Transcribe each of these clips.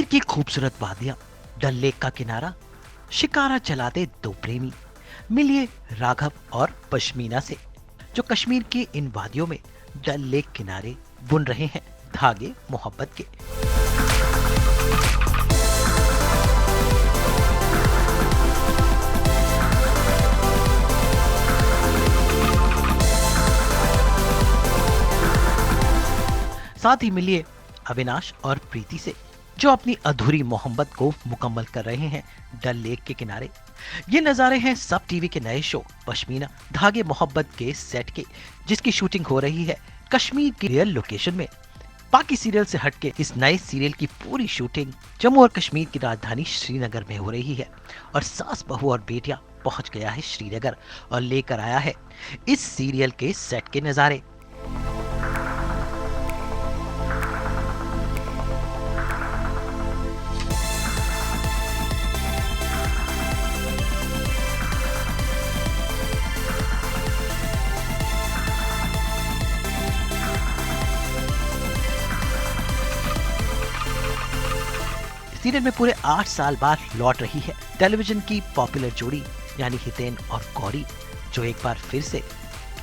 कश्मीर की खूबसूरत वादियां, डल लेक का किनारा, शिकारा चलाते दो प्रेमी, मिलिए राघव और पश्मीना से, जो कश्मीर की इन वादियों में डल लेक किनारे बुन रहे हैं धागे मोहब्बत के। साथ ही मिलिए अविनाश और प्रीति से, जो अपनी अधूरी मोहब्बत को मुकम्मल कर रहे हैं डल लेक के किनारे। ये नज़ारे हैं सब टीवी के नए शो पश्मीना धागे मोहब्बत के सेट के, जिसकी शूटिंग हो रही है कश्मीर की रियल लोकेशन में। बाकी सीरियल से हटके इस नए सीरियल की पूरी शूटिंग जम्मू और कश्मीर की राजधानी श्रीनगर में हो रही है और सास बहू और बेटिया पहुंच गया है श्रीनगर और लेकर आया है इस सीरियल के सेट के नज़ारे। सीरियल में पूरे 8 साल बाद लौट रही है टेलीविजन की पॉपुलर जोड़ी यानी हितेन और गौरी, जो एक बार फिर से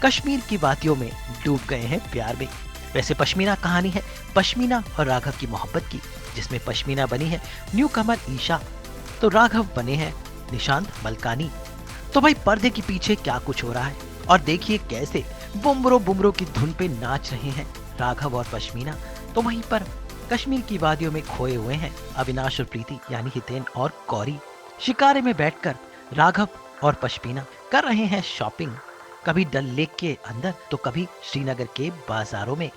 कश्मीर की वादियों में डूब गए हैं प्यार में। वैसे पश्मीना कहानी है पश्मीना और राघव की मोहब्बत की, जिसमें पश्मीना बनी है न्यू कमर ईशा तो राघव बने हैं निशांत मलकानी। तो भाई पर्दे के पीछे क्या कुछ हो रहा है और देखिए कैसे बुमरो बुमरो की धुन पे नाच रहे हैं राघव और पश्मीना। तो वहीं पर कश्मीर की वादियों में खोए हुए हैं अविनाश और प्रीति यानी हितेन और गौरी। शिकारे में बैठकर राघव और पश्मीना कर रहे हैं शॉपिंग, कभी डल लेक के अंदर तो कभी श्रीनगर के बाजारों में।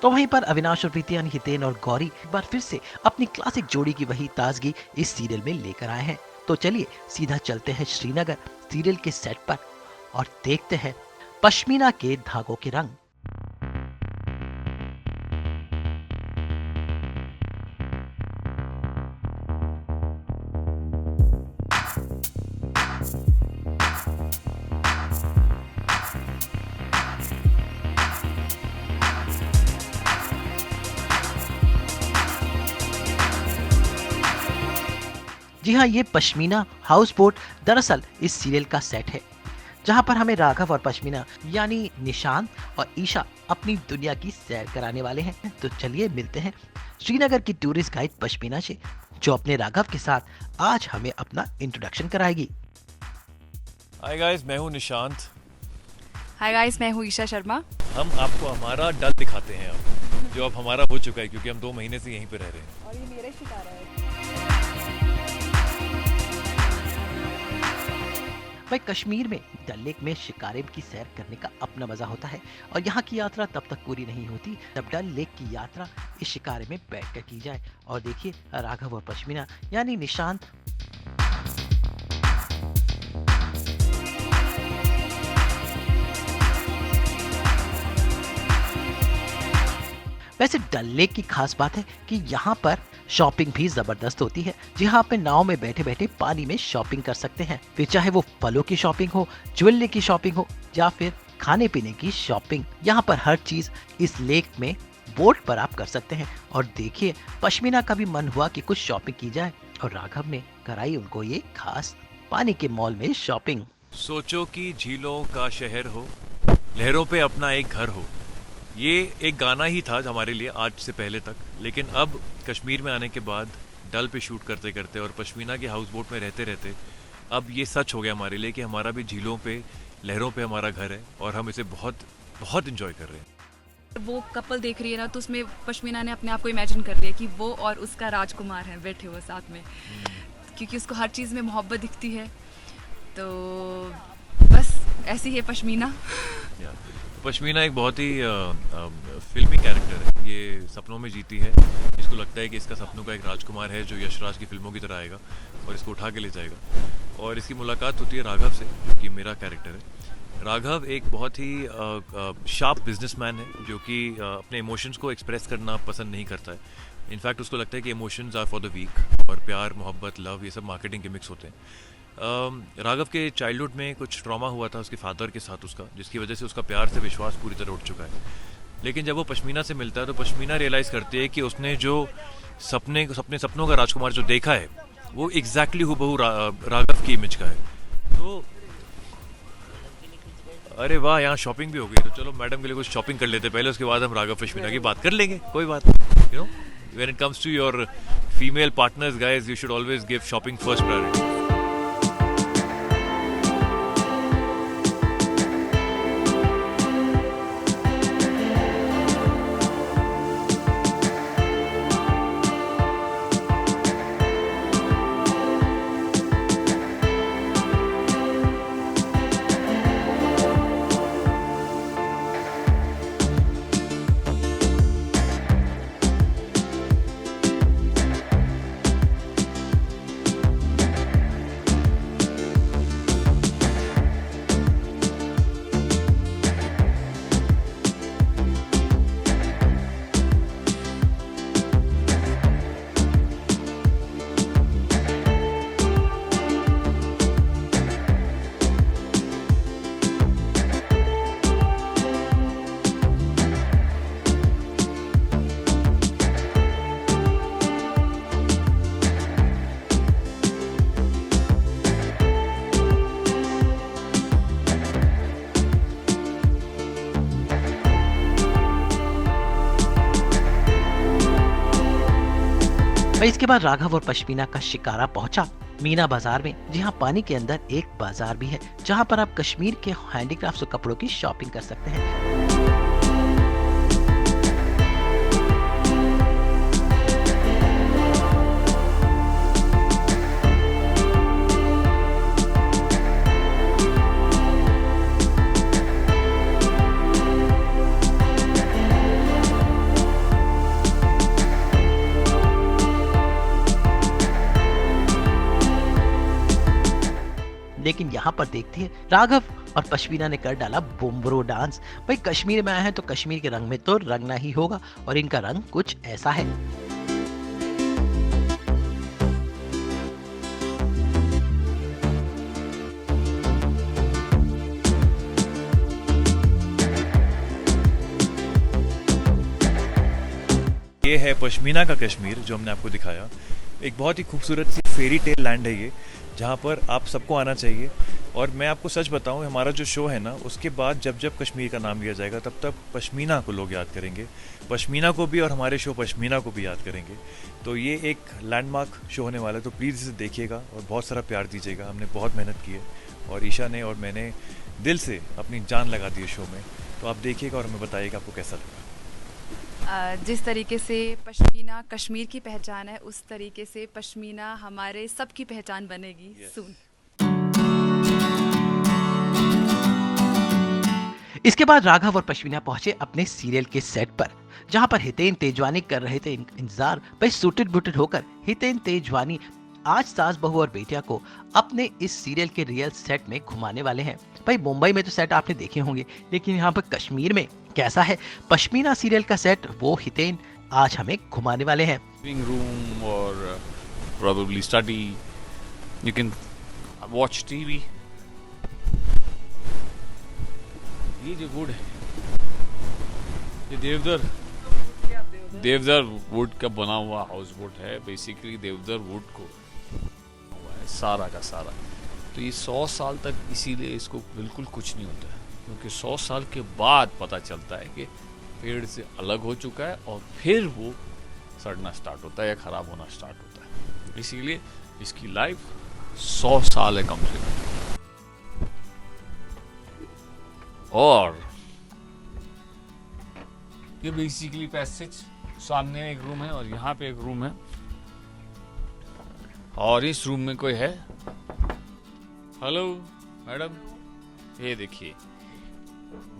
तो वहीं पर अविनाश और प्रीति यानी हितेन और गौरी एक बार फिर से अपनी क्लासिक जोड़ी की वही ताजगी इस सीरियल में लेकर आए हैं। तो चलिए सीधा चलते हैं श्रीनगर सीरियल के सेट पर और देखते हैं पश्मीना के धागों के रंग। जी हाँ, ये पश्मीना हाउस बोट दरअसल इस सीरियल का सेट है, जहाँ पर हमें राघव और पश्मीना यानी निशांत और ईशा अपनी दुनिया की सैर कराने वाले हैं। तो चलिए मिलते हैं श्रीनगर की टूरिस्ट गाइड पश्मीना से, जो अपने राघव के साथ आज हमें अपना इंट्रोडक्शन कराएगी। हाय गाइस, मैं हूँ निशांत। हाय गाइस, मैं हूँ ईशा शर्मा। हम आपको हमारा डल दिखाते हैं अब, जो अब हमारा हो चुका है क्योंकि हम 2 महीने से यहीं पे रह रहे हैं। और ये मेरा शिकारा है। भाई कश्मीर में डल लेक में शिकारे की सैर करने का अपना मजा होता है और यहाँ की यात्रा तब तक पूरी नहीं होती जब डल लेक की यात्रा इस शिकारे में बैठकर की जाए। और देखिए राघव और पश्मीना यानी निशांत वैसे डल लेक की खास बात है कि यहाँ पर शॉपिंग भी जबरदस्त होती है, जहाँ पे नाव में बैठे बैठे पानी में शॉपिंग कर सकते हैं। फिर चाहे वो फलों की शॉपिंग हो, ज्वेलरी की शॉपिंग हो या फिर खाने पीने की शॉपिंग, यहाँ पर हर चीज इस लेक में बोट पर आप कर सकते हैं। और देखिए पश्मीना का भी मन हुआ कि कुछ शॉपिंग की जाए और राघव ने कराई उनको ये खास पानी के मॉल में शॉपिंग। सोचो कि झीलों का शहर हो, लहरों पे अपना एक घर हो। ये एक गाना ही था हमारे लिए आज से पहले तक, लेकिन अब कश्मीर में आने के बाद डल पे शूट करते करते और पश्मीना के हाउस बोट में रहते रहते अब ये सच हो गया हमारे लिए कि हमारा भी झीलों पे लहरों पे हमारा घर है और हम इसे बहुत बहुत इंजॉय कर रहे हैं। वो कपल देख रही है ना, तो उसमें पश्मीना ने अपने आप को इमेजिन कर लिया कि वो और उसका राजकुमार है बैठे हुए साथ में, क्योंकि उसको हर चीज़ में मोहब्बत दिखती है। तो बस ऐसी है पश्मीना। पश्मीना एक बहुत ही फिल्मी कैरेक्टर है। ये सपनों में जीती है, इसको लगता है कि इसका सपनों का एक राजकुमार है जो यशराज की फिल्मों की तरह आएगा और इसको उठा के ले जाएगा। और इसकी मुलाकात होती है राघव से, जो कि मेरा कैरेक्टर है। राघव एक बहुत ही शार्प बिजनेसमैन है जो कि अपने इमोशंस को एक्सप्रेस करना पसंद नहीं करता है। इनफैक्ट उसको लगता है कि emotions are for the weak और प्यार, मोहब्बत, लव ये सब मार्केटिंग के मिक्स होते हैं। राघव के चाइल्डहुड में कुछ ट्रॉमा हुआ था उसके फादर के साथ उसका, जिसकी वजह से उसका प्यार से विश्वास पूरी तरह उठ चुका है। लेकिन जब वो पश्मीना से मिलता है तो पश्मीना रियलाइज़ करती है कि उसने जो सपनों का राजकुमार जो देखा है वो एग्जैक्टली हूबहू राघव की इमेज का है। तो अरे वाह, यहाँ शॉपिंग भी हो गई, तो चलो मैडम के लिए कुछ शॉपिंग कर लेते पहले, उसके बाद हम राघव पश्मीना की बात कर लेंगे, कोई बात नहीं। You know, when it comes to your female partners guys, you should always give shopping first priority. भाई इसके बाद राघव और पश्मीना का शिकारा पहुंचा मीना बाजार में, जहां पानी के अंदर एक बाजार भी है, जहां पर आप कश्मीर के हैंडीक्राफ्ट्स और कपड़ों की शॉपिंग कर सकते हैं। लेकिन यहाँ पर देखते हैं राघव और पश्मीना ने कर डाला बुम्बरो डांस। भाई कश्मीर में आए हैं तो कश्मीर के रंग में तो रंगना ही होगा, और इनका रंग कुछ ऐसा है। ये है पश्मीना का कश्मीर जो हमने आपको दिखाया। एक बहुत ही खूबसूरत सी फेरी टेल लैंड है ये, जहाँ पर आप सबको आना चाहिए। और मैं आपको सच बताऊँ, हमारा जो शो है ना, उसके बाद जब जब कश्मीर का नाम लिया जाएगा तब तब पश्मीना को लोग याद करेंगे, पश्मीना को भी, और हमारे शो पश्मीना को भी याद करेंगे। तो ये एक लैंडमार्क शो होने वाला है, तो प्लीज़ इसे देखिएगा और बहुत सारा प्यार दीजिएगा। हमने बहुत मेहनत की है और ईशा ने और मैंने दिल से अपनी जान लगा दी है शो में। तो आप देखिएगा और हमें बताइएगा आपको कैसा लगा। जिस तरीके से पश्मीना कश्मीर की पहचान है, उस तरीके से पश्मीना हमारे सबकी पहचान बनेगी सून। इसके बाद राघव और पश्मीना पहुंचे अपने सीरियल के सेट पर, जहां पर हितेन तेजवानी कर रहे थे इंतजार। भाई सूटेड बूटेड होकर हितेन तेजवानी आज सास बहू और बेटिया को अपने इस सीरियल के रियल सेट में घुमाने वाले हैं। भाई मुंबई में तो सेट आपने देखे होंगे, लेकिन यहाँ पर कश्मीर में कैसा है पश्मीना सीरियल का सेट, वो हितेन आज हमें घुमाने वाले हैं। Living room or probably study. You can watch TV. ये जो वुड है, ये देवदार वुड का बना हुआ हाउस बोट है। बेसिकली देवदार वुड को हुआ है सारा का सारा। तो ये 100 साल तक इसीलिए इसको बिल्कुल कुछ नहीं होता है, क्योंकि 100 साल के बाद पता चलता है कि पेड़ से अलग हो चुका है और फिर वो सड़ना स्टार्ट होता है या ख़राब होना स्टार्ट होता है। इसीलिए इसकी लाइफ 100 साल है कम से कम। और ये बेसिकली पैसेज, सामने एक रूम है और यहाँ पे एक रूम है, और इस रूम में कोई है। हेलो मैडम, ये देखिए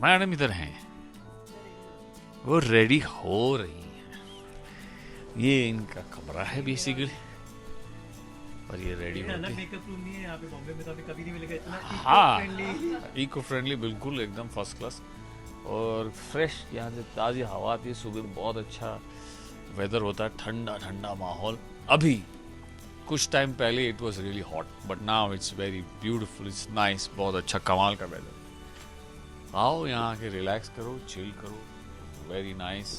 मैडम इधर हैं, वो रेडी हो रही हैं। ये इनका कमरा है बेसिकली, और ये रेडी हो गई। मेकअप रूम नहीं है यहाँ पे, बॉम्बे में तो अभी कभी नहीं मिलेगा इतना हाँ, इको फ्रेंडली बिल्कुल एकदम फर्स्ट क्लास, और फ्रेश यहाँ से ताज़ी हवा आती है। सुबह बहुत अच्छा वेदर होता है, ठंडा ठंडा माहौल। अभी कुछ टाइम पहले it was really hot, but now it's very beautiful, it's nice, बहुत अच्छा कमाल का वेदर। आओ यहाँ आके रिलैक्स करो, चिल करो, वेरी नाइस,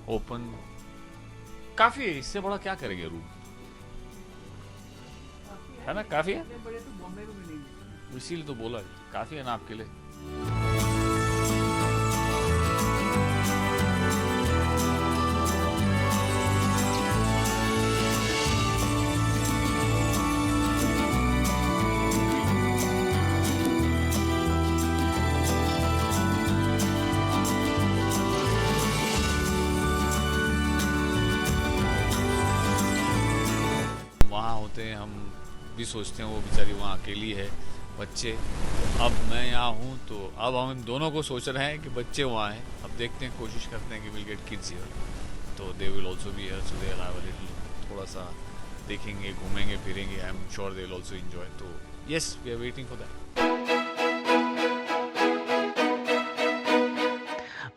ओपन काफी है, इससे बड़ा क्या करेंगे रूम, है ना, काफी है, बड़े तो बॉम्बे में मिलेंगे। इसीलिए तो बोला काफी है ना आपके लिए। वहाँ होते हैं, हम भी सोचते हैं वो बेचारी वहाँ अकेली है, बच्चे। अब मैं यहाँ हूँ तो अब हम दोनों को सोच रहे हैं कि बच्चे वहाँ हैं, अब देखते हैं, कोशिश करते हैं कि विल गेट किड्स हियर, तो they will also be here, so they will have a little, थोड़ा सा देखेंगे, घूमेंगे फिरेंगे, I am sure they will also enjoy, तो yes we are waiting for that.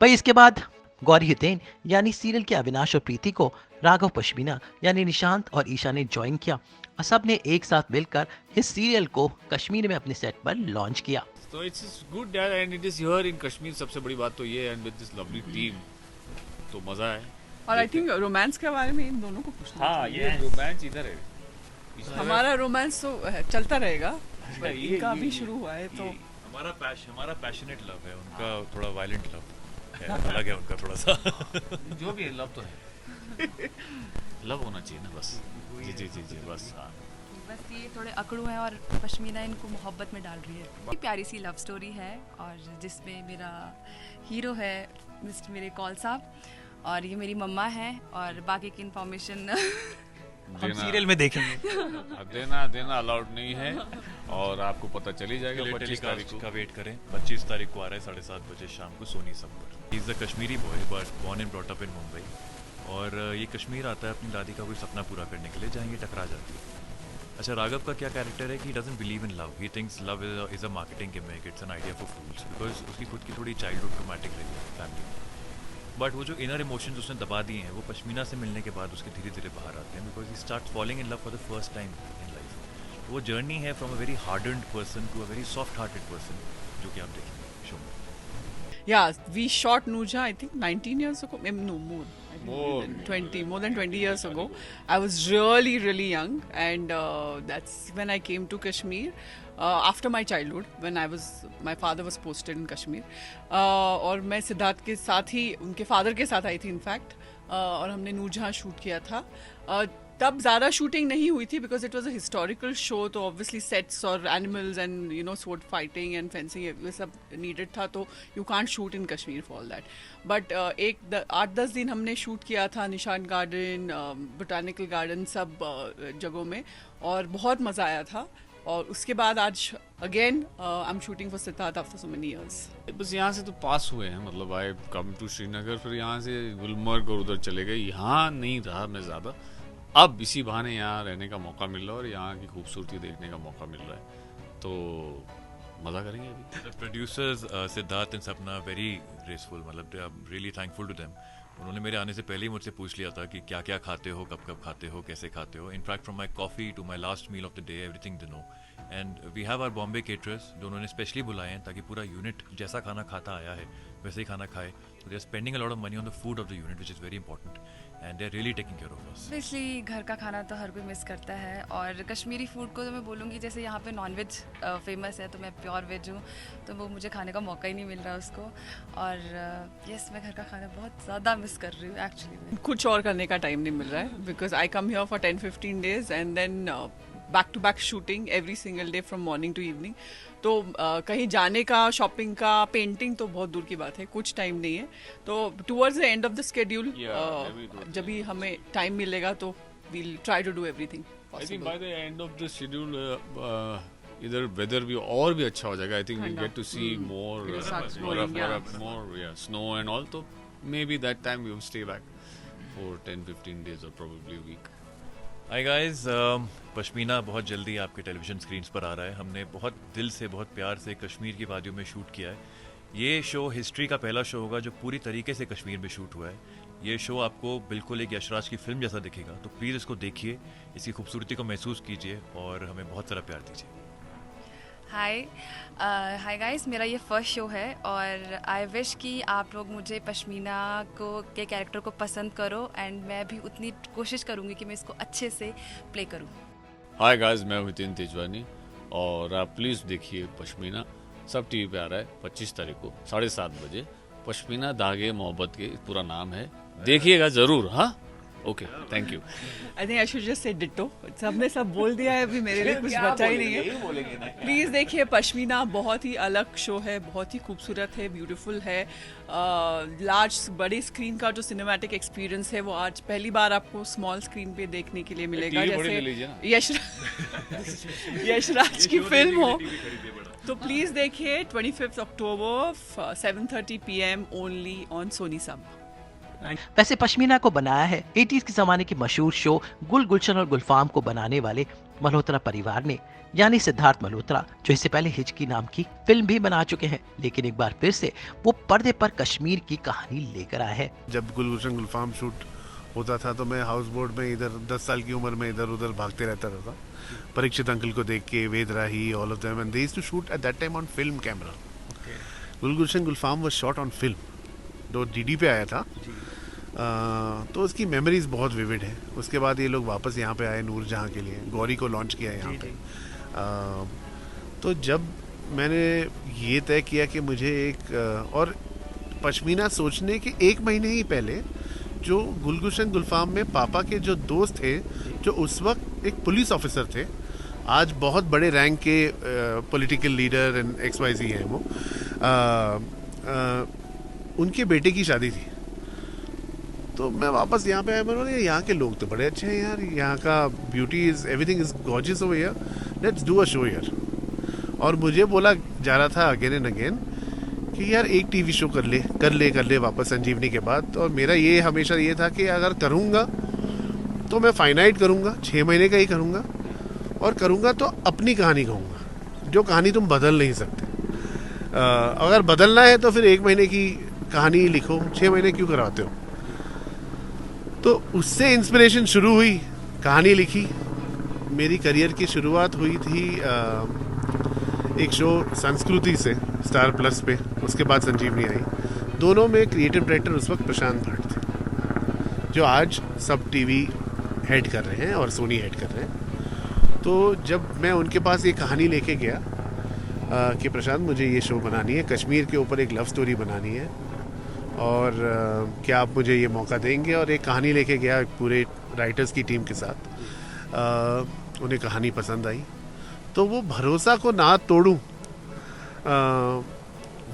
भाई इसके बाद गौरी हितेन यानी सीरियल के अविनाश और प्रीति को राघव पश्मीना यानी निशांत और ईशा ने ज्वाइन किया और सब ने एक साथ मिलकर इस सीरियल को कश्मीर में अपने सेट पर लॉन्च किया। तो it's good and it is here in Kashmir, सबसे बड़ी बात तो ये, and with this lovely team, तो मजा है। और आई थिंक रोमांस के बारे में इन दोनों को पूछना हाँ, चाहिए। ये रोमांस इधर है, हमारा रोमांस तो चलता रहेगा, अच्छा, पर इनका अभी शुरू हुआ है तो हमारा पैशनेट लव है, उनका थोड़ा वायलेंट लव है, अलग है उनका थोड़ा सा। जो भी है लव तो है, लव होना चाहिए ना बस। जी जी जी जी बस। हाँ, बस ये थोड़े अकड़ू हैं और पश्मीना इनको मोहब्बत में डाल रही है। ये प्यारी सी लव स्टोरी है और जिसमें मेरा हीरो है मिस्टर मेरे कौल साहब और ये मेरी मम्मा है और बाकी की इन्फॉर्मेशन हम सीरियल में देखेंगे। देना अलाउड नहीं है और आपको पता चली जाएगा 25 तारीख का वेट करें। 25 तारीख को आ रहा है 7:30 बजे शाम को सोनी सब पर। He is a Kashmiri boy but born and brought up in Mumbai और ये कश्मीर आता है अपनी दादी का कोई सपना पूरा करने के लिए, जहाँ ये टकरा जाती है। अच्छा, राघव का क्या कैरेक्टर है कि he doesn't believe in love, he thinks love is a marketing gimmick, it's an idea for fools, because उसकी खुद की थोड़ी चाइल्डहुड ट्रॉमेटिक रही है फैमिली में। बट वो जो इनर इमोशंस उसने दबा दिए हैं वो पश्मीना से मिलने के बाद उसके धीरे धीरे बाहर आते हैं, because he start falling in love for the first time in life. वो जर्नी है from a very hardened person to a very soft hearted person, जो कि आप देखेंगे शो में। yeah, we shot Nuja I think 19 years ago, no more. I think More. more than 20 years ago. I was really young and that's when I came to Kashmir after my childhood when my father was posted in Kashmir और मैं सिद्धार्थ के साथ ही उनके father के साथ आई थी in fact और हमने नूरजहां शूट किया था। तब ज़्यादा शूटिंग नहीं हुई थी because it was a historical show, तो ऑब्वियसली सेट्स और animals and you know sword fighting and fencing ये सब नीडेड था, तो you can't shoot in Kashmir for all that. But 8-10 दिन हमने शूट किया था निशान गार्डन, बोटानिकल गार्डन, सब जगहों में और बहुत मज़ा आया था। और उसके बाद आज again I am shooting for Siddharth after so many years. बस यहाँ से तो पास हुए हैं, मतलब आई कम टू श्रीनगर, फिर यहाँ से गुलमर्ग और उधर चले गए, यहाँ नहीं रहा मैं ज़्यादा। अब इसी बहाने यहाँ रहने का मौका मिल रहा है और यहाँ की खूबसूरती देखने का मौका मिल रहा है, तो मज़ा करेंगे अभी। Producers Siddharth and Sapna very graceful, मतलब I am really thankful to them. उन्होंने मेरे आने से पहले ही मुझसे पूछ लिया था कि क्या क्या खाते हो, कब कब खाते हो, कैसे खाते हो। In fact from my coffee to my last meal of the day everything they know. And we have our Bombay caterers जो उन्होंने स्पेशली बुलाए हैं ताकि पूरा यूनिट जैसा खाना खाता आया है वैसे ही खाना खाए। तो they are spending a lot of money on the food of the unit which is very important and they are really taking care of us. Specially घर का खाना तो हर कोई मिस करता है और कश्मीरी फूड को तो मैं बोलूँगी जैसे यहाँ पे नॉनवेज फेमस है तो मैं प्योर वेज हूँ, तो वो मुझे खाने का मौका ही नहीं मिल रहा उसको। और यस, मैं घर का खाना बहुत ज़्यादा मिस कर रही हूँ एक्चुअली। कुछ और करने का टाइम नहीं मिल रहा है because I come here for 10-15 days and then back to back shooting every single day from morning to evening. तो कहीं जाने का, शॉपिंग का, पेंटिंग तो बहुत दूर की बात है, कुछ टाइम नहीं है। तो towards the end of the schedule जब भी हमें टाइम मिलेगा तो we'll try to do everything I think by the end of the schedule इधर वेदर भी और भी अच्छा हो जाएगा। I think we get to see more snow and all, तो maybe that time we will stay back for 10-15 days और probably a week. Hi guys, pashmina बहुत जल्दी आपके टेलीविजन स्क्रीन्स पर आ रहा है। हमने बहुत दिल से, बहुत प्यार से कश्मीर की वादियों में शूट किया है। ये शो हिस्ट्री का पहला शो होगा जो पूरी तरीके से कश्मीर में शूट हुआ है। ये शो आपको बिल्कुल एक यशराज की फिल्म जैसा दिखेगा, तो प्लीज़ इसको देखिए, इसकी खूबसूरती को महसूस कीजिए और हमें बहुत सारा प्यार दीजिए। हाय हाय गाइस, मेरा ये फर्स्ट शो है और आई विश कि आप लोग मुझे पश्मीना को के कैरेक्टर को पसंद करो एंड मैं भी उतनी कोशिश करूँगी कि मैं इसको अच्छे से प्ले करूँ। हाय गाइस, मैं हूं हितेन तेजवानी और आप प्लीज़ देखिए पश्मीना। सब टीवी पे आ रहा है 25 तारीख को 7:30 बजे। पश्मीना धागे मोहब्बत के पूरा नाम है, देखिएगा ज़रूर। हाँ, okay, thank you. I think I should just say ditto. सबने सब बोल दिया है, अभी मेरे लिए कुछ बचा ही नहीं है। प्लीज़ देखिए पश्मीना, बहुत ही अलग शो है, बहुत ही खूबसूरत है, ब्यूटीफुल है। लार्ज बड़ी स्क्रीन का जो सिनेमैटिक एक्सपीरियंस है वो आज पहली बार आपको स्मॉल स्क्रीन पे देखने के लिए मिलेगा। TV बड़ी ले लीजिए ना। यशराज की फिल्म हो तो प्लीज़ देखिए 25 अक्टूबर 7:30 PM ओनली ऑन सोनी सब। वैसे पश्मीना को बनाया है 80s के जमाने की मशहूर शो गुल गुलशन और गुलफाम को बनाने वाले मल्होत्रा परिवार ने, यानी सिद्धार्थ मल्होत्रा, जो इससे पहले हिचकी नाम की फिल्म भी बना चुके हैं, लेकिन एक बार फिर से वो पर्दे पर कश्मीर की कहानी लेकर आए हैं। जब गुल गुलशन गुलफाम शूट होता था तो मैं हाउस बोट में इधर 10 साल की उम्र में इधर उधर भागते रहता था। परीक्षित अंकल को देख के, Ved Rahi, all of them, and they used to shoot at that time on film camera. Gul Gulshan Gulfam was shot on film, जो डीडी पे आया था। तो उसकी मेमोरीज बहुत विविड है। उसके बाद ये लोग वापस यहाँ पे आए नूरजहाँ के लिए, गौरी को लॉन्च किया यहाँ पे। तो जब मैंने ये तय किया कि मुझे और पश्मीना सोचने के 1 महीने ही पहले, जो गुलगुशन गुलफाम में पापा के जो दोस्त थे, जो उस वक्त एक पुलिस ऑफिसर थे, आज बहुत बड़े रैंक के पॉलिटिकल लीडर एंड XYZ हैं वो, उनके बेटे की शादी थी। तो मैं वापस यहाँ पे आया, मैंने यहाँ के लोग तो बड़े अच्छे हैं यार, यहाँ का beauty is, everything is gorgeous over here, let's do a show here. और मुझे बोला जा रहा था अगेन एंड अगेन कि यार एक टीवी शो कर ले वापस संजीवनी के बाद। और मेरा ये हमेशा ये था कि अगर करूँगा तो मैं फाइनाइट करूँगा, 6 महीने का ही करूँगा, और करूँगा तो अपनी कहानी कहूँगा, जो कहानी तुम बदल नहीं सकते। अगर बदलना है तो फिर 1 महीने की कहानी लिखो, 6 महीने क्यों करवाते हो। तो उससे इंस्पिरेशन शुरू हुई, कहानी लिखी। मेरी करियर की शुरुआत हुई थी एक शो संस्कृति से स्टार प्लस पे, उसके बाद संजीवनी आई। दोनों में क्रिएटिव डायरेक्टर उस वक्त प्रशांत भट्ट थे, जो आज सब टीवी हेड कर रहे हैं और सोनी हेड कर रहे हैं। तो जब मैं उनके पास ये कहानी लेके गया कि प्रशांत मुझे ये शो बनानी है, कश्मीर के ऊपर एक लव स्टोरी बनानी है, और क्या आप मुझे ये मौका देंगे, और एक कहानी लेके गया पूरे राइटर्स की टीम के साथ। उन्हें कहानी पसंद आई, तो वो भरोसा को ना तोड़ूं,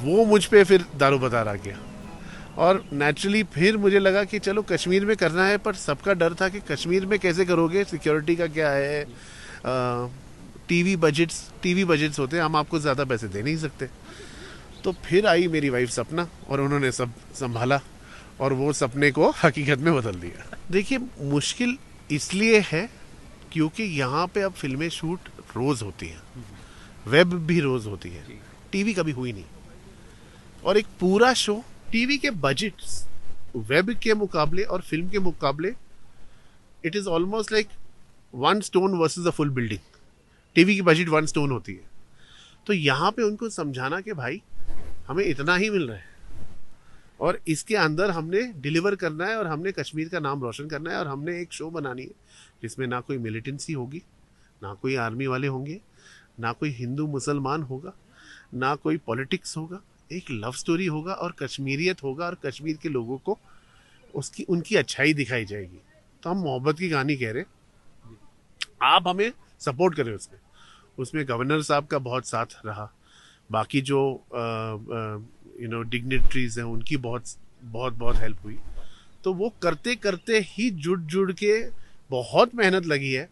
वो मुझ पे फिर दारोमदार आ गया। और नेचुरली फिर मुझे लगा कि चलो कश्मीर में करना है, पर सबका डर था कि कश्मीर में कैसे करोगे, सिक्योरिटी का क्या है, टीवी बजट्स होते हैं, हम आपको ज़्यादा पैसे दे नहीं सकते। तो फिर आई मेरी वाइफ सपना, और उन्होंने सब संभाला और वो सपने को हकीकत में बदल दिया। देखिए, मुश्किल इसलिए है क्योंकि यहाँ पे अब फिल्में शूट रोज़ होती हैं, वेब भी रोज़ होती है, टीवी कभी हुई नहीं। और एक पूरा शो, टीवी के बजट्स वेब के मुकाबले और फिल्म के मुकाबले, it is almost like 1 stone versus a full building. TV की बजट 1 स्टोन होती है। तो यहाँ पे उनको समझाना कि भाई हमें इतना ही मिल रहा है और इसके अंदर हमने डिलीवर करना है, और हमने कश्मीर का नाम रोशन करना है, और हमने एक शो बनानी है जिसमें ना कोई मिलिटेंसी होगी, ना कोई आर्मी वाले होंगे, ना कोई हिंदू मुसलमान होगा, ना कोई पॉलिटिक्स होगा, एक लव स्टोरी होगा और कश्मीरियत होगा, और कश्मीर के लोगों को उनकी अच्छाई दिखाई जाएगी। तो हम मोहब्बत की कहानी कह रहे हैं, आप हमें सपोर्ट करें। उसमें गवर्नर साहब का बहुत साथ रहा, बाकी जो डिग्निटरीज हैं उनकी बहुत हेल्प हुई। तो वो करते करते ही जुड़ के बहुत मेहनत लगी है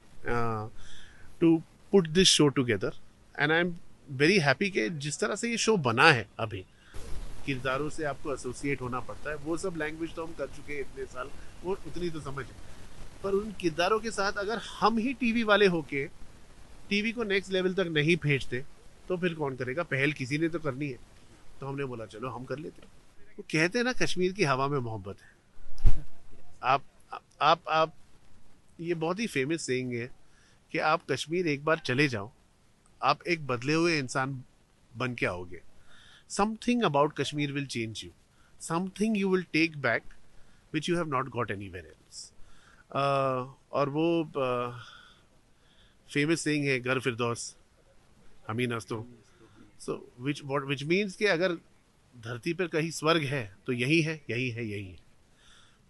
to put this show together, and I am very happy कि जिस तरह से ये शो बना है। अभी किरदारों से आपको एसोसिएट होना पड़ता है, वो सब लैंग्वेज तो हम कर चुके हैं इतने साल, वो उतनी तो समझ है, पर उन किरदारों के साथ अगर हम ही टीवी वाले होके टीवी को नेक्स्ट लेवल तक नहीं भेजते तो फिर कौन करेगा। पहल किसी ने तो करनी है, तो हमने बोला चलो हम कर लेते हैं। वो कहते हैं ना, कश्मीर की हवा में मोहब्बत है। आप ये बहुत ही फेमस सेइंग है कि आप कश्मीर एक बार चले जाओ, आप एक बदले हुए इंसान बन के आओगे. Something about Kashmir will change you. Something you will take back which you have not got anywhere else. और वो फेमस सेइंग है, घर फिरदौस हमीन अस्तो. सो which means कि अगर धरती पर कहीं स्वर्ग है तो यही है, यही है, यही है.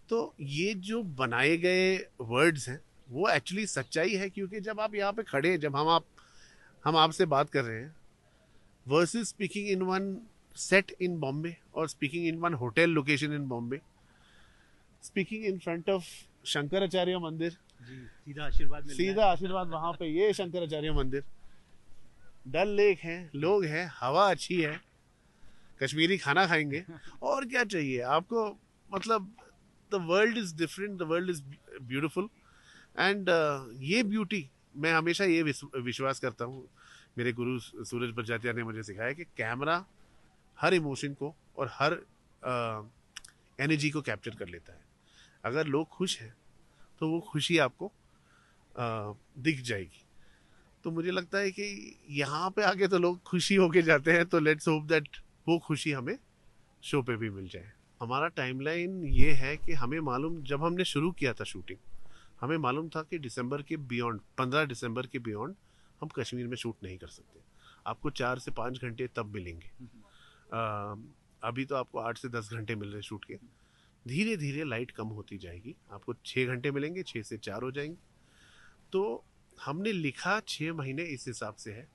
तो ये जो बनाए गए वर्ड्स हैं वो एक्चुअली सच्चाई है, क्योंकि जब आप यहाँ पे खड़े हैं, जब हम आपसे बात कर रहे हैं, versus speaking in one set in Bombay or speaking in one hotel location in Bombay, speaking in front of Shankaracharya मंदिर, सीधा आशीर्वाद मिल रहा है। सीधा आशीर्वाद वहाँ पे, ये शंकराचार्य मंदिर, डल लेक है, लोग हैं, हवा अच्छी है, कश्मीरी खाना खाएंगे, और क्या चाहिए आपको. मतलब the world is different, the world is beautiful, and ये ब्यूटी मैं हमेशा ये विश्वास करता हूँ. मेरे गुरु सूरज प्रजातिया ने मुझे सिखाया कि कैमरा हर इमोशन को और हर एनर्जी को कैप्चर कर लेता है. अगर लोग खुश हैं तो वो खुशी आपको दिख जाएगी. तो मुझे लगता है कि यहाँ पे आके तो लोग खुशी होके जाते हैं, तो लेट्स होप दैट वो खुशी हमें शो पे भी मिल जाए. हमारा टाइमलाइन ये है कि हमें मालूम, जब हमने शुरू किया था शूटिंग, हमें मालूम था कि दिसंबर के बियॉन्ड, 15 दिसंबर के बियॉन्ड हम कश्मीर में शूट नहीं कर सकते. आपको 4 से 5 घंटे तब मिलेंगे. अभी तो आपको 8 से 10 घंटे मिल रहे शूट के. धीरे धीरे लाइट कम होती जाएगी, आपको 6 घंटे मिलेंगे, 6 से 4 हो जाएंगे. तो हमने लिखा 6 महीने इस हिसाब से है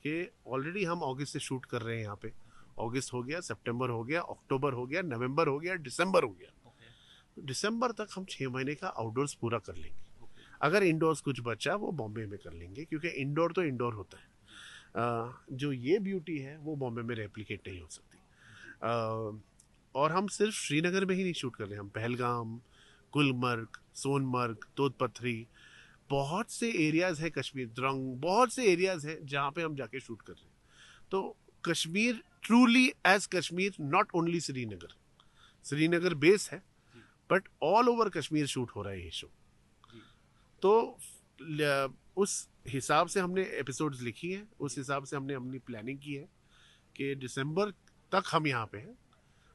कि ऑलरेडी हम अगस्त से शूट कर रहे हैं यहाँ पे. अगस्त हो गया, सितंबर हो गया, अक्टूबर हो गया, नवंबर हो गया, दिसंबर हो गया. दिसंबर तक हम 6 महीने का आउटडोर्स पूरा कर लेंगे. अगर इंडोर्स कुछ बचा वो बॉम्बे में कर लेंगे, क्योंकि इंडोर तो इंडोर होता है. जो ये ब्यूटी है वो बॉम्बे में रेप्लिकेट नहीं हो सकती. और हम सिर्फ श्रीनगर में ही नहीं शूट कर रहे हैं, हम पहलगाम, गुलमर्ग, सोनमर्ग, तोतपथरी, बहुत से एरियाज़ है कश्मीर, द्रंग, बहुत से एरियाज़ हैं जहाँ पे हम जाके शूट कर रहे हैं. तो Kashmir truly as Kashmir, not only Srinagar. Srinagar base है, but all over Kashmir shoot हो रहा है ये शो. तो उस हिसाब से हमने एपिसोड्स लिखी हैं, उस हिसाब से हमने अपनी प्लानिंग की है कि दिसंबर तक हम यहाँ पे हैं,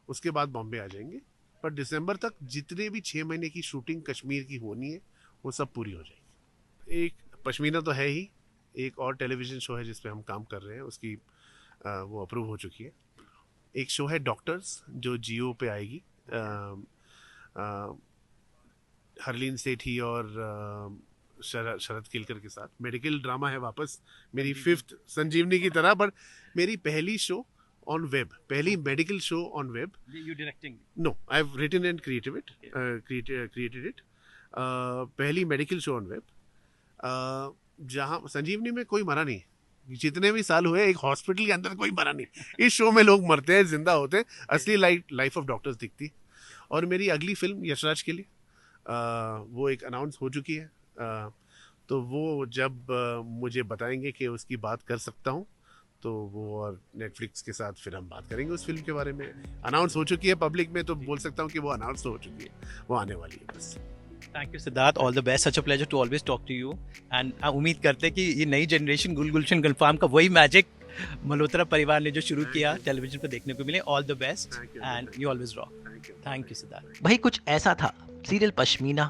उसके बाद बॉम्बे आ जाएंगे. पर दिसंबर तक जितने भी 6 महीने की शूटिंग कश्मीर की होनी है वो सब पूरी हो जाएगी. एक पश्मीना तो है ही, एक और टेलीविज़न शो है जिस पे हम काम कर रहे हैं, उसकी वो अप्रूव हो चुकी है. एक शो है डॉक्टर्स जो जियो पे आएगी, हरलीन सेठी और शरद केलकर के साथ. मेडिकल ड्रामा है वापस, मेरी 5th संजीवनी की तरह, पर मेरी पहली शो ऑन वेब, पहली medical show on web. You directing? No, I have written and created it. पहली मेडिकल शो ऑन वेब, जहाँ संजीवनी में कोई मरा नहीं. जितने भी साल हुए एक हॉस्पिटल के अंदर कोई मरा नहीं. इस शो में लोग मरते हैं, जिंदा होते हैं, असली लाइफ ऑफ डॉक्टर्स दिखती. और मेरी अगली फिल्म यशराज के लिए वो एक अनाउंस हो चुकी है. तो वो जब मुझे बताएंगे कि उसकी बात कर सकता हूँ, तो वो और नेटफ्लिक्स के साथ फिर हम बात करेंगे उस फिल्म के बारे में. अनाउंस हो चुकी है पब्लिक में, तो बोल सकता हूँ कि वो अनाउंस तो हो चुकी है, वो आने वाली है बस. Thank you Siddharth, all the best, such a pleasure to always talk to you. And उम्मीद करते हैं कि ये नई जनरेशन गुलगुलशन गुलफाम का वही मैजिक मल्होत्रा परिवार ने जो शुरू किया टेलीविजन पर देखने को मिले. All the best and you always rock. Thank you Siddharth. भाई कुछ ऐसा था सीरियल पश्मीना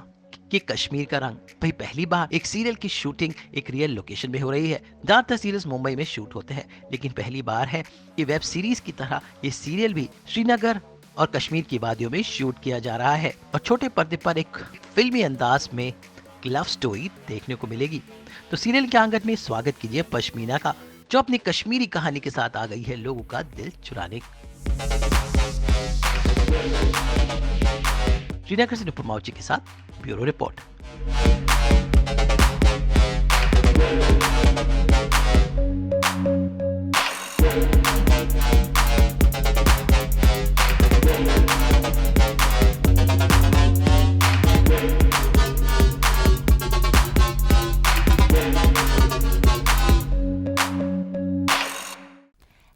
कि कश्मीर का रंग. भाई पहली बार एक सीरियल की शूटिंग एक रियल लोकेशन में हो रही है. ज्यादातर सीरियल्स मुंबई में शूट होते हैं, लेकिन पहली बार है कि वेब सीरीज की तरह ये सीरियल भी श्रीनगर और कश्मीर की वादियों में शूट किया जा रहा है. और छोटे पर्दे पर एक फिल्मी अंदाज में लव स्टोरी देखने को मिलेगी. तो सीरियल के आंगन में स्वागत कीजिए पश्मीना का, जो अपनी कश्मीरी कहानी के साथ आ गई है लोगों का दिल चुराने. श्रीनगर से नुपुर माउची के साथ ब्यूरो रिपोर्ट.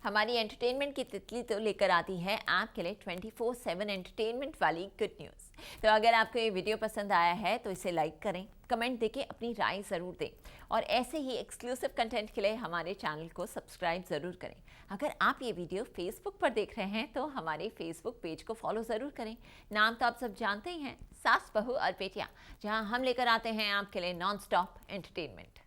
हमारी एंटरटेनमेंट की तितली तो लेकर आती है आपके लिए 24/7 एंटरटेनमेंट वाली गुड न्यूज़. तो अगर आपको ये वीडियो पसंद आया है तो इसे लाइक करें, कमेंट देके अपनी राय ज़रूर दें और ऐसे ही एक्सक्लूसिव कंटेंट के लिए हमारे चैनल को सब्सक्राइब ज़रूर करें। अगर आप ये वीडियो फेसबुक पर देख रहे हैं तो हमारे फेसबुक पेज को फॉलो ज़रूर करें। नाम तो आप सब जानते ही हैं, सास बहू और बेटियाँ, जहाँ हम लेकर आते हैं आपके लिए नॉन स्टॉप एंटरटेनमेंट।